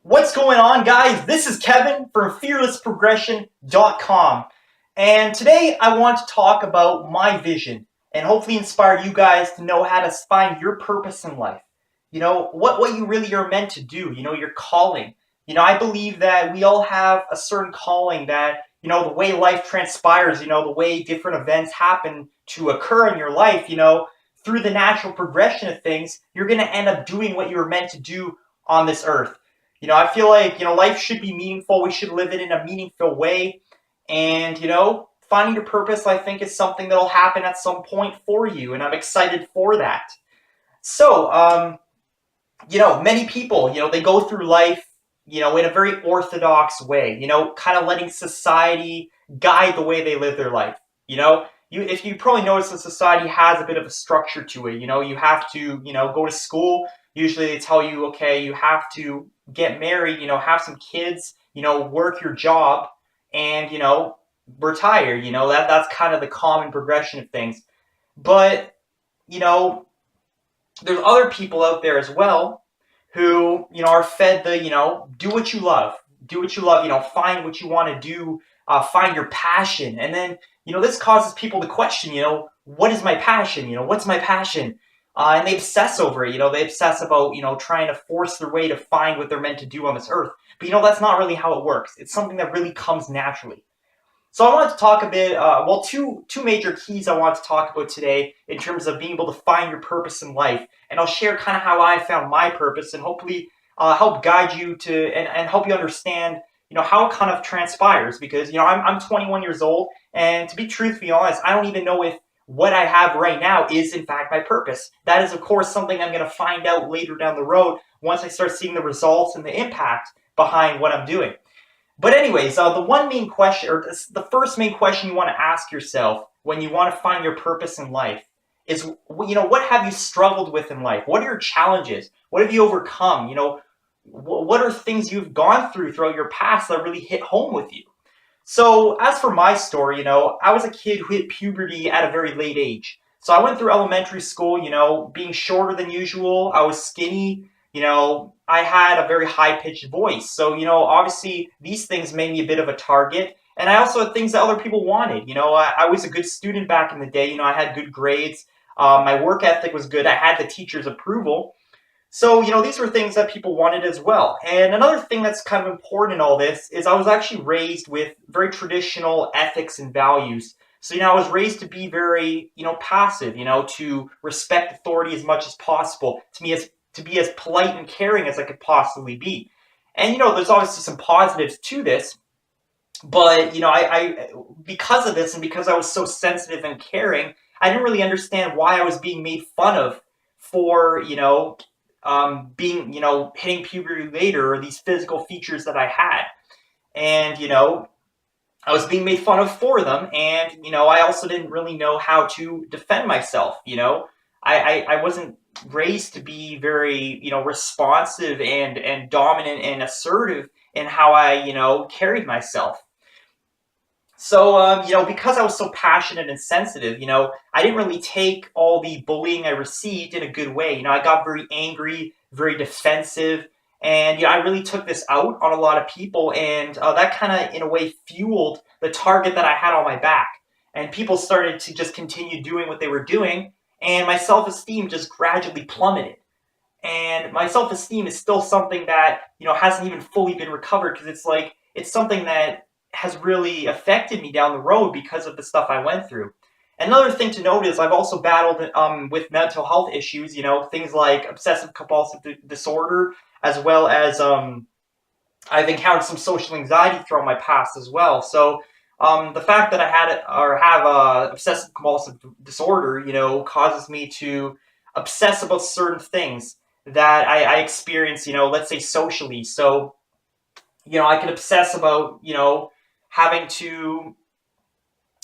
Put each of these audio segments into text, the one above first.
What's going on, guys? This is Kevin from fearlessprogression.com. And today I want to talk about my vision and hopefully inspire you guys to know how to find your purpose in life. What you really are meant to do, your calling. I believe that we all have a certain calling that, the way life transpires, the way different events happen to occur in your life, through the natural progression of things, you're going to end up doing what you were meant to do on this earth. I feel like, life should be meaningful. We should live it in a meaningful way. And, finding your purpose, I think, is something that'll happen at some point for you. And I'm excited for that. So, many people, they go through life, in a very orthodox way, kind of letting society guide the way they live their life. If you probably notice that society has a bit of a structure to it, you have to, go to school. Usually they tell you, okay, you have to get married, have some kids, work your job and, retire. That's kind of the common progression of things. But, there's other people out there as well who, are fed the, do what you love. Do what you love, find what you want to do, find your passion. And then, this causes people to question, what is my passion? What's my passion? And they obsess over it. They obsess about, trying to force their way to find what they're meant to do on this earth. But, that's not really how it works. It's something that really comes naturally. So I wanted to talk a bit, two major keys I want to talk about today in terms of being able to find your purpose in life. And I'll share kind of how I found my purpose and hopefully help guide you to and help you understand, how it kind of transpires. Because, I'm 21 years old. And to be truthfully honest, I don't even know if what I have right now is in fact my purpose. That is, of course, something I'm going to find out later down the road once I start seeing the results and the impact behind what I'm doing. But anyways, the first main question you want to ask yourself when you want to find your purpose in life is, what have you struggled with in life? What are your challenges? What have you overcome? What are things you've gone throughout your past that really hit home with you? So as for my story, I was a kid who hit puberty at a very late age. So I went through elementary school, being shorter than usual. I was skinny, I had a very high-pitched voice. So, obviously these things made me a bit of a target. And I also had things that other people wanted. I was a good student back in the day. I had good grades. My work ethic was good. I had the teacher's approval. So, these were things that people wanted as well. And another thing that's kind of important in all this is I was actually raised with very traditional ethics and values. So, I was raised to be very, passive, to respect authority as much as possible, to be as polite and caring as I could possibly be. And, there's obviously some positives to this. But, I because of this and because I was so sensitive and caring, I didn't really understand why I was being made fun of for, hitting puberty later, or these physical features that I had. And, I was being made fun of for them. And, I also didn't really know how to defend myself. I wasn't raised to be very, responsive and dominant and assertive in how I, carried myself. So, because I was so passionate and sensitive, I didn't really take all the bullying I received in a good way. I got very angry, very defensive, and I really took this out on a lot of people, and that kind of, in a way, fueled the target that I had on my back. And people started to just continue doing what they were doing, and my self-esteem just gradually plummeted. And my self-esteem is still something that, hasn't even fully been recovered, because it's something that has really affected me down the road because of the stuff I went through. Another thing to note is I've also battled with mental health issues, things like obsessive compulsive disorder, as well as I've encountered some social anxiety throughout my past as well. So the fact that I have obsessive compulsive disorder, causes me to obsess about certain things that I experience, let's say socially. So, I can obsess about, having to,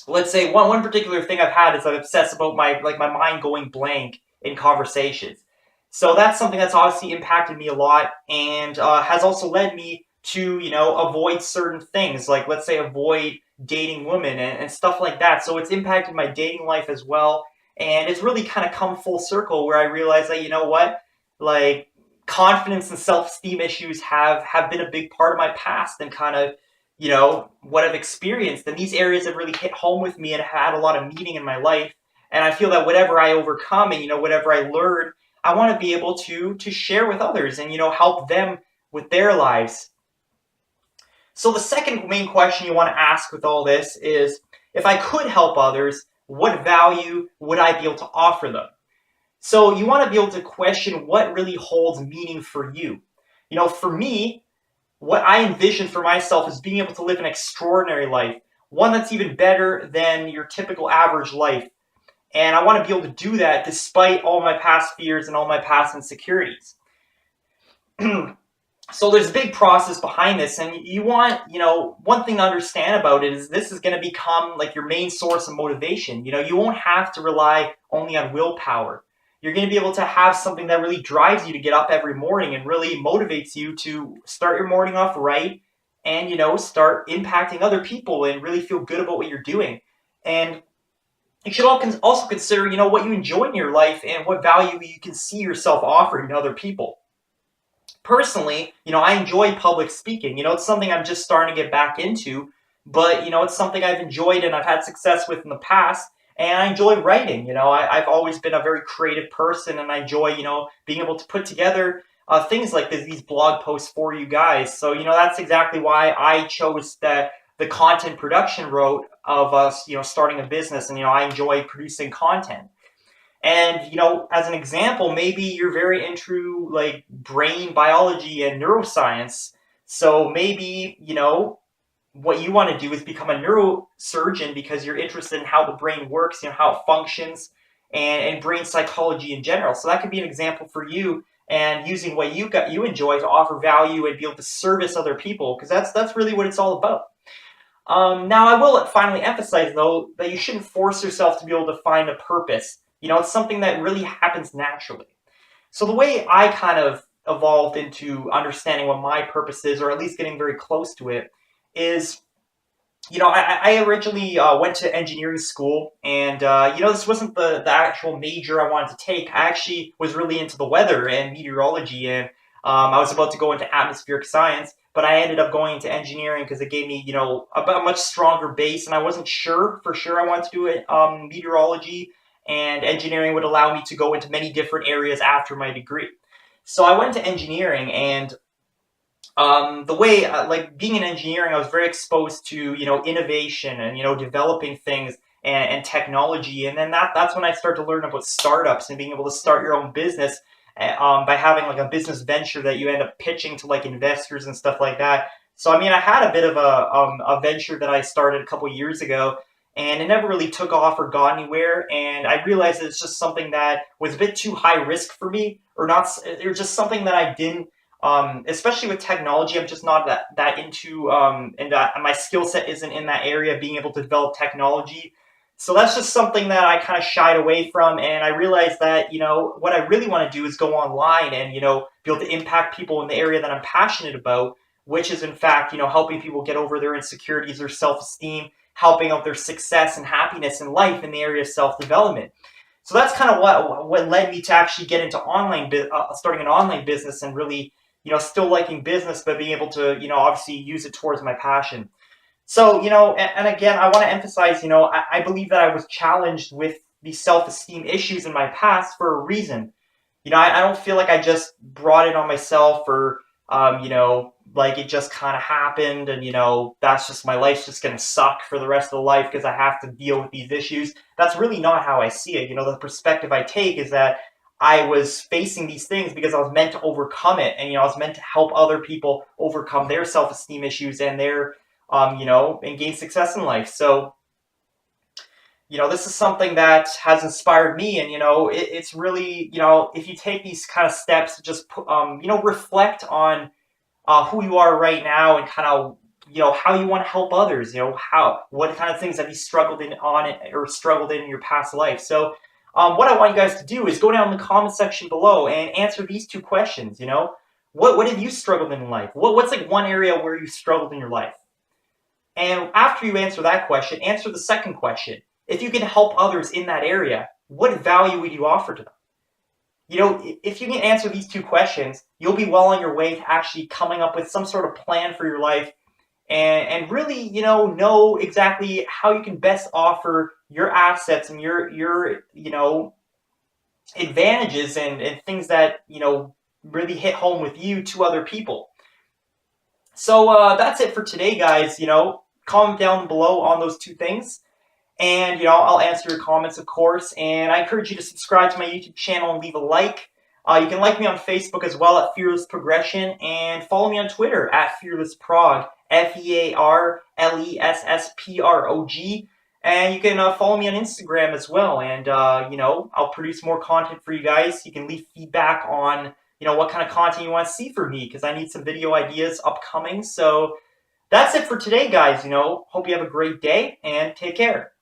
let's say one particular thing I've had is I obsess about my mind going blank in conversations. So that's something that's obviously impacted me a lot and has also led me to, avoid certain things, like let's say avoid dating women and stuff like that. So it's impacted my dating life as well. And it's really kind of come full circle where I realized that, like confidence and self-esteem issues have been a big part of my past and kind of, what I've experienced. And these areas have really hit home with me and had a lot of meaning in my life. And I feel that whatever I overcome and, whatever I learn, I want to be able to share with others and, help them with their lives. So the second main question you want to ask with all this is, if I could help others, what value would I be able to offer them? So you want to be able to question what really holds meaning for you. For me, what I envision for myself is being able to live an extraordinary life, one that's even better than your typical average life. And I want to be able to do that despite all my past fears and all my past insecurities. So there's a big process behind this, and you want, one thing to understand about it is this is going to become like your main source of motivation. You won't have to rely only on willpower. You're going to be able to have something that really drives you to get up every morning and really motivates you to start your morning off right and, start impacting other people and really feel good about what you're doing. And you should also consider, what you enjoy in your life and what value you can see yourself offering to other people. Personally, I enjoy public speaking. It's something I'm just starting to get back into, but, it's something I've enjoyed and I've had success with in the past. And I enjoy writing. I've always been a very creative person, and I enjoy, being able to put together things like these blog posts for you guys. So, that's exactly why I chose the content production route of us, starting a business. And, I enjoy producing content. And, as an example, maybe you're very into like brain biology and neuroscience. So maybe, what you want to do is become a neurosurgeon because you're interested in how the brain works, how it functions, and brain psychology in general. So that could be an example for you, and using what you enjoy to offer value and be able to service other people, because that's really what it's all about. Now, I will finally emphasize, though, that you shouldn't force yourself to be able to find a purpose. It's something that really happens naturally. So the way I kind of evolved into understanding what my purpose is, or at least getting very close to it, is, I originally went to engineering school, and, this wasn't the actual major I wanted to take. I actually was really into the weather and meteorology, and I was about to go into atmospheric science, but I ended up going into engineering because it gave me, a much stronger base, and I wasn't sure for sure I wanted to do it, meteorology, and engineering would allow me to go into many different areas after my degree. So I went to engineering, and the way, like being in engineering, I was very exposed to, innovation and, developing things and technology. And then that's when I started to learn about startups and being able to start your own business by having like a business venture that you end up pitching to like investors and stuff like that. So, I had a bit of a venture that I started a couple years ago, and it never really took off or got anywhere. And I realized it's just something that was a bit too high risk for me, or not. It was just something that I didn't. Especially with technology, I'm just not that into, and my skill set isn't in that area, being able to develop technology. So that's just something that I kind of shied away from, and I realized that, what I really want to do is go online and, be able to impact people in the area that I'm passionate about, which is in fact, helping people get over their insecurities, their self-esteem, helping out their success and happiness in life in the area of self-development. So that's kind of what led me to actually get into starting an online business, and really, still liking business, but being able to, obviously use it towards my passion. So, and again, I want to emphasize, I believe that I was challenged with these self-esteem issues in my past for a reason. I don't feel like I just brought it on myself, or, like it just kind of happened and, that's just, my life's just going to suck for the rest of the life because I have to deal with these issues. That's really not how I see it. The perspective I take is that I was facing these things because I was meant to overcome it. And, I was meant to help other people overcome their self-esteem issues and their, and gain success in life. So, this is something that has inspired me. And, it's really, if you take these kind of steps to just, reflect on who you are right now, and kind of, how you want to help others, what kind of things have you struggled in your past life. So, what I want you guys to do is go down in the comment section below and answer these two questions. What have you struggled in life? What's like one area where you struggled in your life? And after you answer that question, answer the second question. If you can help others in that area, what value would you offer to them? if you can answer these two questions, you'll be well on your way to actually coming up with some sort of plan for your life and really, know exactly how you can best offer your assets and your advantages and things that, really hit home with you to other people. So that's it for today, guys. Comment down below on those two things. And, I'll answer your comments, of course. And I encourage you to subscribe to my YouTube channel and leave a like. You can like me on Facebook as well at Fearless Progression. And follow me on Twitter at FearlessProg, FearlessProg. And you can follow me on Instagram as well. And, I'll produce more content for you guys. You can leave feedback on, what kind of content you want to see from me, because I need some video ideas upcoming. So that's it for today, guys. Hope you have a great day and take care.